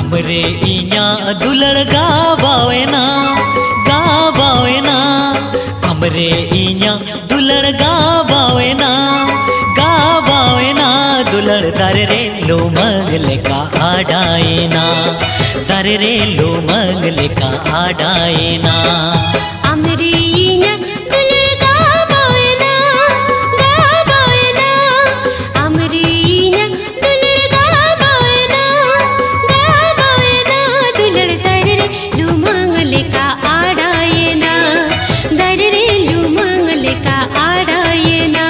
हमरे इया दुलड़ गावावेना गावावेना, हमरे इया दुलड़ गावावेना गावावेना, दुलड़ दर रे लो मंगल का आडायना, दर रे लो मंगल का आडायना। हमरे इया दुलड़ गावावेना गावावेना, हमरे इया दुलड़ गावावेना गावावेना, दुलड़ दर रे लो मंगल का आडायना, दर रे लो मंगल का आडायना।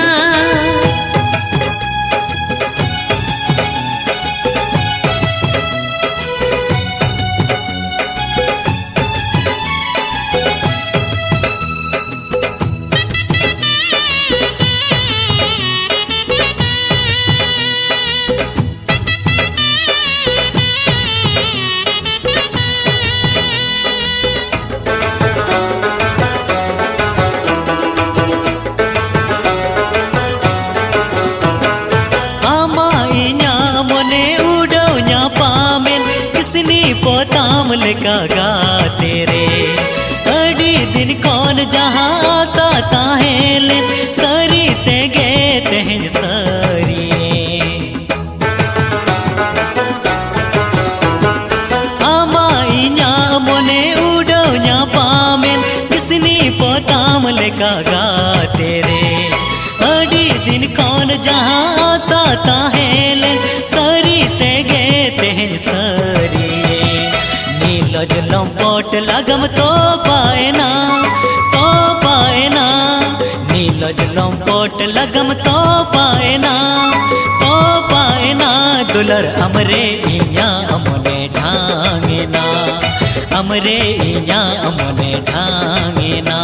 पोताम लेका गा तेरे अड़ी दिन कौन जहाँ आसा ताहेल सरी ते गे तेहन सरी आमाई न्या मोने उड़ो न्या पामेन किसनी पोताम लेका गा तेरे अड़ी दिन कौन जहाँ आसा ताहेल सरी ते गे तेहन सरी। लंपोट लगम तो पाएना नीलज लंपोट लगम तो पाएना दुलड़ हमरे इया अमने ढांगेना, हमरे इया अमने ढांगेना।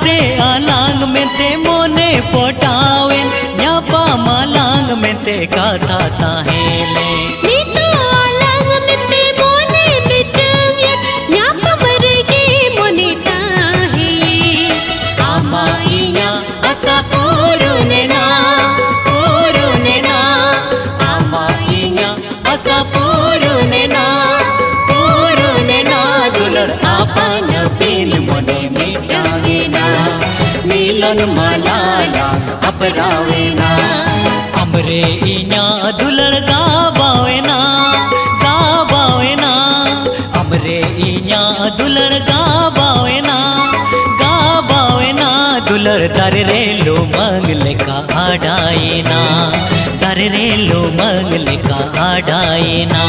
ते आलांग में ते मोने पोटावेन न्यापा मालांग में ते काथा ताहेले नीतो आलांग में ते मोने बिटंगे न्यापा मरगे मोने ताहे आमा इया असा पूरुने ना आमा इया असा पूरुने ना दुलड़ आपन पिन मोने मिटावे ना मिलन मलाला अपरावे ना हमरे इया दुलड़ गावावे ना हमरे इया दुलड़ गावावे ना दुलड़ दर रेलो मंगले का आडाए ना दर रेलो मंगले का आडाए ना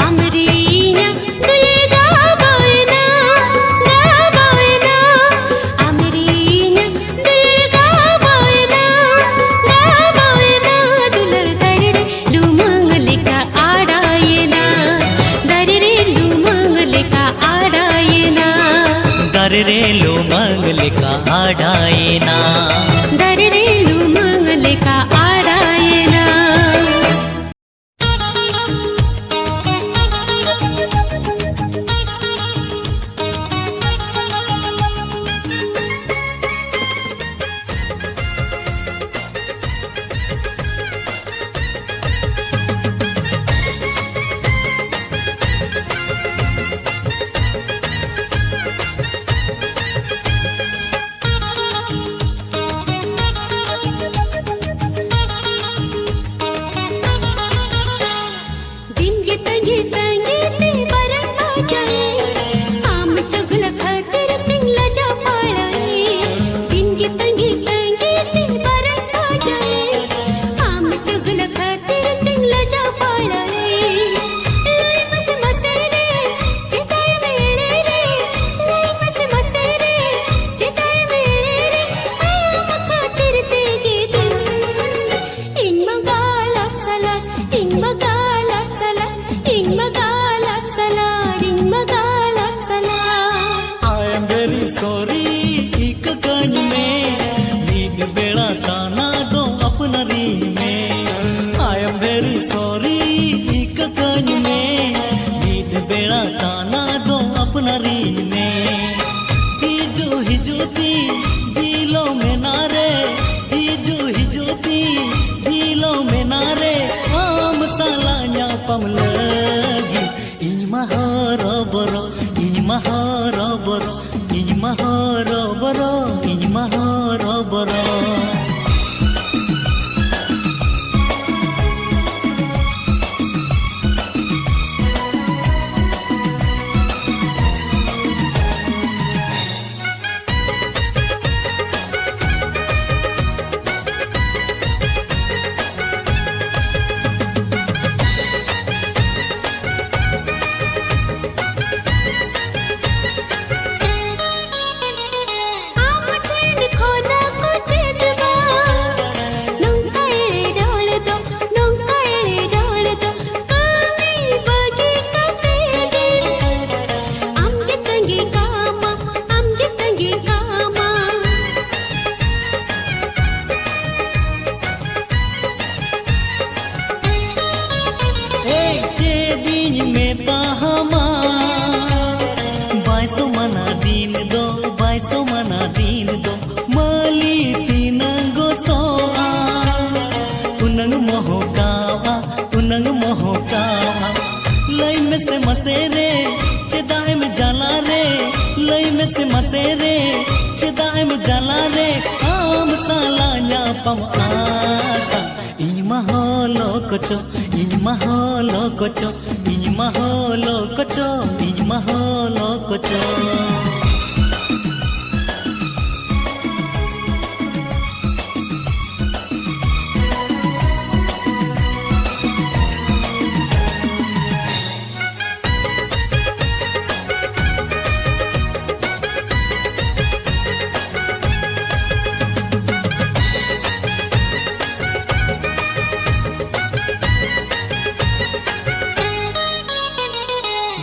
अमरीना दुलड़ गावाए ना अमरीना दुलड़ गावाए ना दुलड़ दर रेलो मंगले का आडाए ना दर रेलो मंगले का आडाए ना दर रेलो मंगले का आडाए ना दर रेलो मंगले का आडाए ना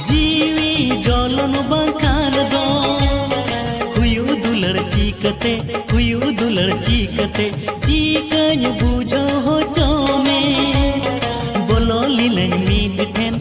जीवी जलन बंखाल दो चीकते हुयू दुलड़ चीकन बुझो हो चोमे बोलो लीलन मीद ठेन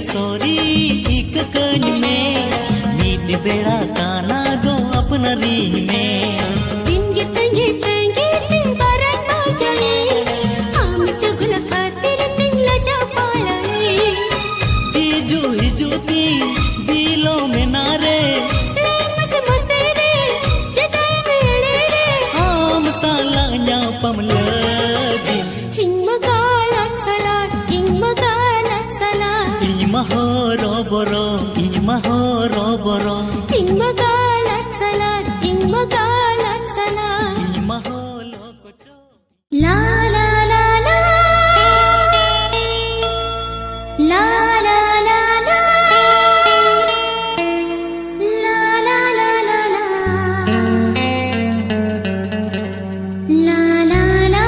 सोरी एक कन में मीत बेड़ा काना दो अपना रिंग में तिंगे ते बारन ना जाने हम चुगल खातिर तिंगला जा पाड़े हिजू ती दिलों में नारे मसे रे जगाए मेरे रे हम साला न्या पमला हिंग मगालत सलाद mahoro boro हिंग मगालत सलाद maholo koto ला ला ला ला ला ला ला ला ला ला ला ला ला ला ला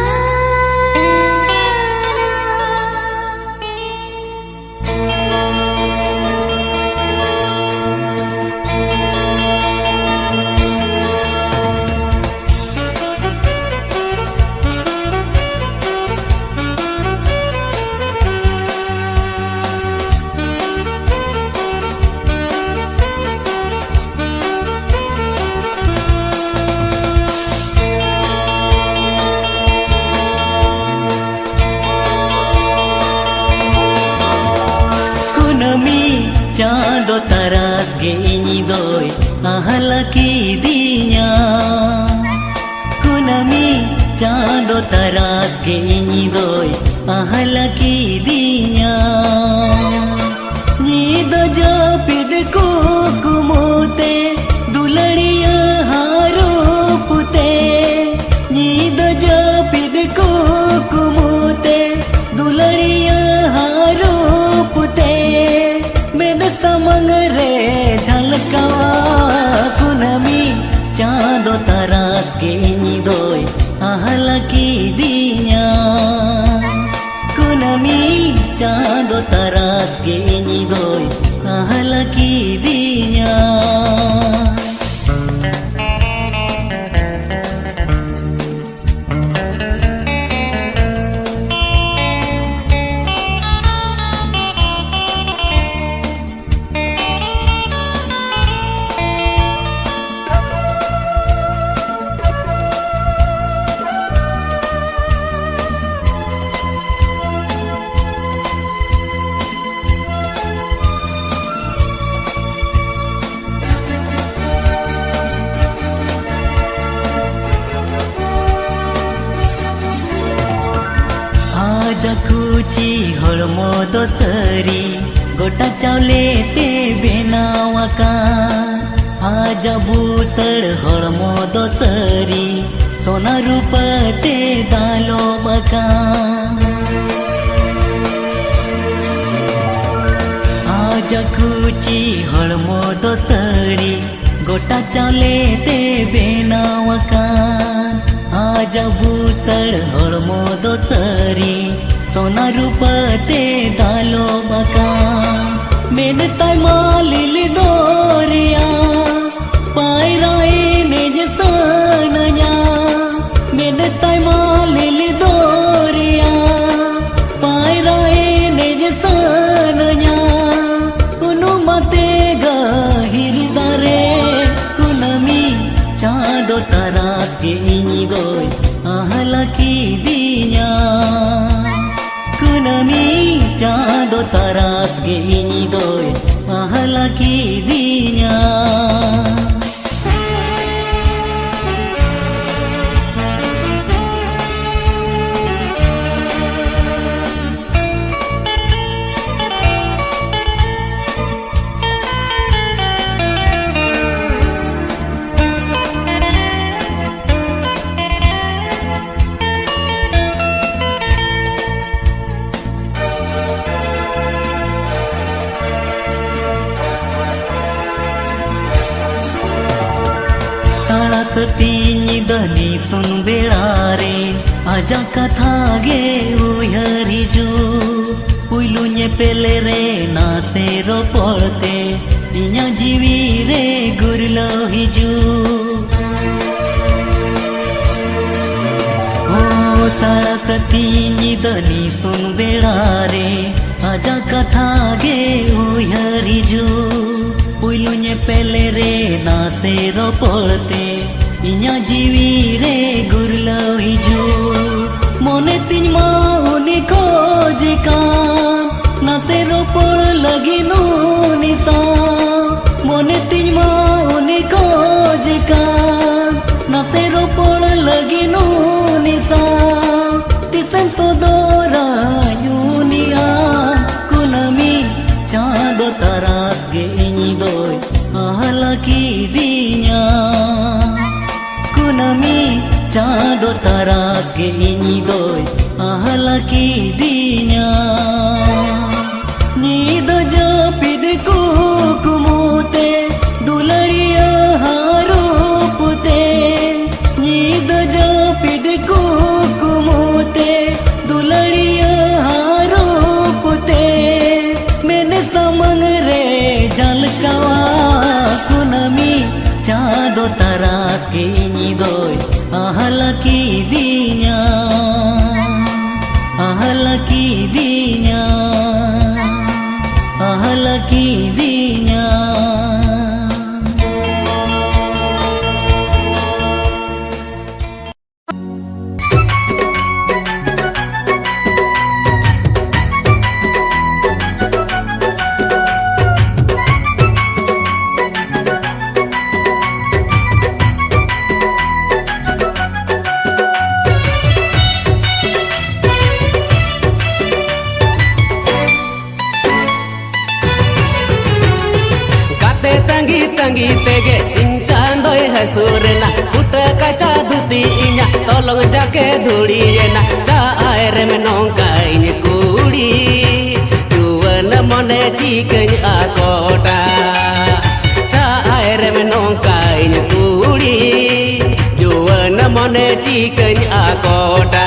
चांदो तरास गे इनी दोय आहला की दिया कुनमी चांदो तरास गे इनी दोय आहला की दिया नीद जो पिड को कुमोते दुलड़िया हारो पुते नीद जो पिड को कुमोते दुलड़िया हारो पुते समंग रे झलकावा कुनमी चांदो तरास के दोय आहला की दिया कुनमी चांदो तरास के दोय आहला की दिया जखुची हड़मो दोसरी गोटा चावले ते बेनावाका आज बूतड़ हड़मो दोसरी सोना रूपा ते दालो बका आज खुची हड़मो दोसरी गोटा चावले ते बेनावाका आज बूतड़ हड़मो दोसरी सोना रूपा ते दालो बका मेन ताई मालिल दोरिया पायराए नेज सनया मेन ताई मालिल दोरिया पायराए नेज सनया उनु मते गहिर दारे कुनमी चांदो तरास के इनी दोय आहला की दिया कुनमी चांदो तरास गे इनी दोय आहला की दिया ᱧᱤᱫᱟᱹᱱᱤ ᱥᱩᱱ ᱵᱮᱲᱟᱨᱮ ᱟᱡᱟᱜ ᱠᱟᱛᱷᱟ ᱜᱮ ᱩᱭᱦᱟᱹᱨ ᱦᱤᱡᱩᱜ ᱯᱩᱭᱞᱩ ᱧᱮᱯᱮᱞ ᱨᱮ ᱱᱟᱥᱮ ᱨᱚᱯᱚᱲᱛᱮ ᱤᱧᱟᱹᱜ ᱡᱤᱣᱤ ᱨᱮ ᱜᱩᱨᱞᱟᱹᱣ ᱦᱤᱡᱩᱜ ᱥᱟᱨᱟᱥᱟᱛᱤ ᱧᱤᱫᱟᱹᱱᱤ ᱥᱩᱱ ᱵᱮᱲᱟᱨᱮ ᱟᱡᱟᱜ ᱠᱟᱛᱷᱟ ᱜᱮ ᱩᱭᱦᱟᱹᱨ ᱦᱤᱡᱩᱜ ᱯᱩᱭᱞᱩ ᱧᱮᱯᱮᱞ ᱨᱮ ᱱᱟᱥᱮ ᱨᱚᱯᱚᱲᱛᱮ ᱤᱧᱟᱹᱜ ᱡᱤᱣᱤ ᱨᱮ ᱜᱩᱨᱞᱟᱹᱣ ᱦᱤᱡᱩᱜ ᱢᱚᱱᱮ ᱛᱤᱧ ᱢᱟ ᱩᱱᱤ ᱠᱷᱚᱡ ᱠᱟᱱ ᱱᱟᱥᱮ ᱨᱚᱯᱚᱲ ᱞᱟᱹᱜᱤᱫ ᱩᱱᱤ ᱥᱟᱶ ᱢᱚᱱᱮ ᱛᱤᱧ ᱢᱟ ᱩᱱᱤ ᱠᱷᱚᱡ ᱠᱟᱱ ᱱᱟᱥᱮ ᱨᱚᱯᱚᱲ ᱞᱟᱹᱜᱤᱫ ᱩᱱᱤ ᱥᱟᱶ ᱛᱤᱥᱮᱢ ᱥᱚᱫᱚᱨᱟᱧ ᱩᱱᱤᱭᱟᱜ ᱠᱩᱱᱟᱹᱢᱤ ᱪᱟᱸᱫᱚ ᱛᱟᱨᱟᱥ ᱜᱮ ᱤᱧ ᱫᱚᱭ ᱟᱦᱞᱟ ᱠᱤᱫᱤᱧᱟ ᱠᱩᱱᱟᱹᱢᱤ ᱪᱟᱸᱫᱚ ᱛᱟᱨᱟᱥ ᱜᱮ ᱤᱧ ᱫᱚᱭ ahla kidinya नींद जापिद कुकुमुते दुलड़िया हारूपते नींद जापिद कुकुमुते दुलड़िया हारूपते मैंने समंग रे झलकावा कुनमी चाँदो तरास के नींदोय ahla kidinya ahla kidinya ahla kidinya tangi tege sinchandoy hasurna puta kaca dhuti inya tolong jake dhuli ena cha aire me nongka ini kudi juwana mone chikany akota cha aire me nongka ini kudi juwana mone chikany akota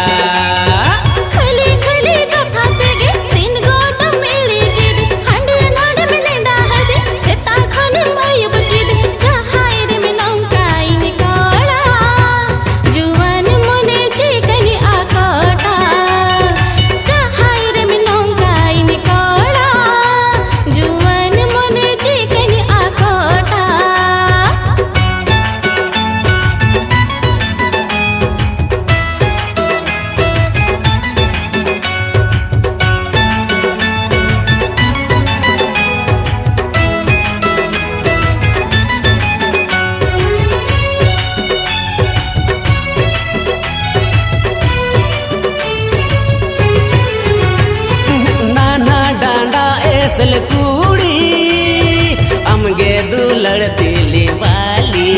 सल कूड़ी अमगे दुलड़ दिली वाली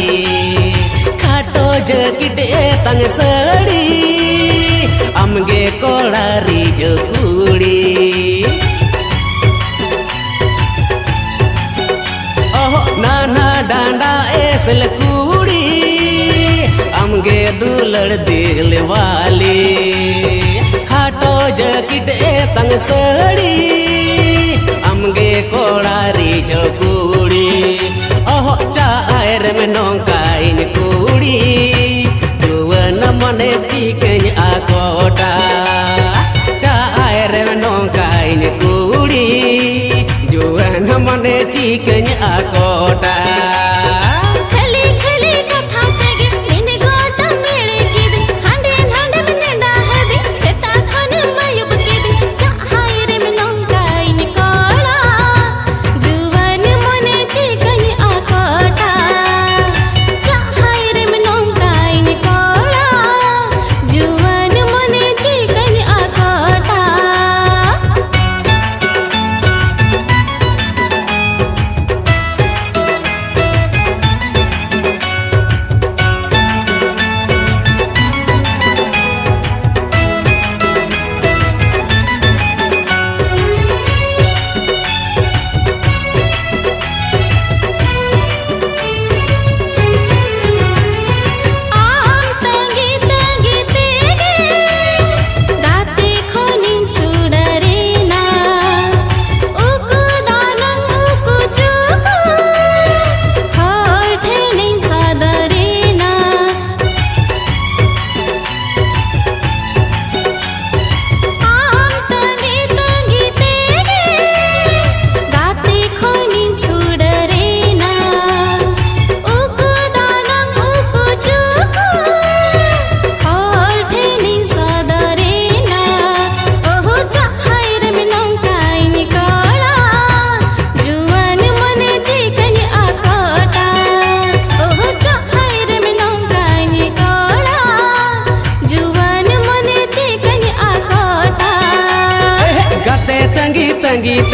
खाटो jacket तंग सड़ी अमगे कोड़ारी जो कूड़ी ओहो नाना डांडा ऐसल कूड़ी अमगे दुलड़ दिली वाली खाटो jacket तंग सड़ी अमगे कोड़ारी जो कूड़ी ओहो चायर में नौका इन कूड़ी जुवन मने तीकन आकोटा चायर में नौका इन कूड़ी जुवन मने तीकन आकोटा जी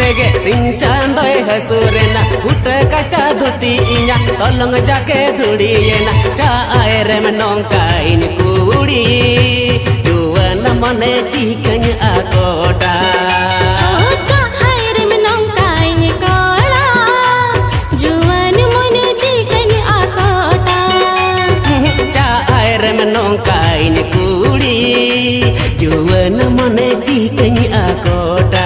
tege sincandoi hasurena putra kaca dhuti inya tolong jake dhudiyena ca aire menongka ini kudi juana mane cikanya akota menongka ini kudi juana mane cikanya akota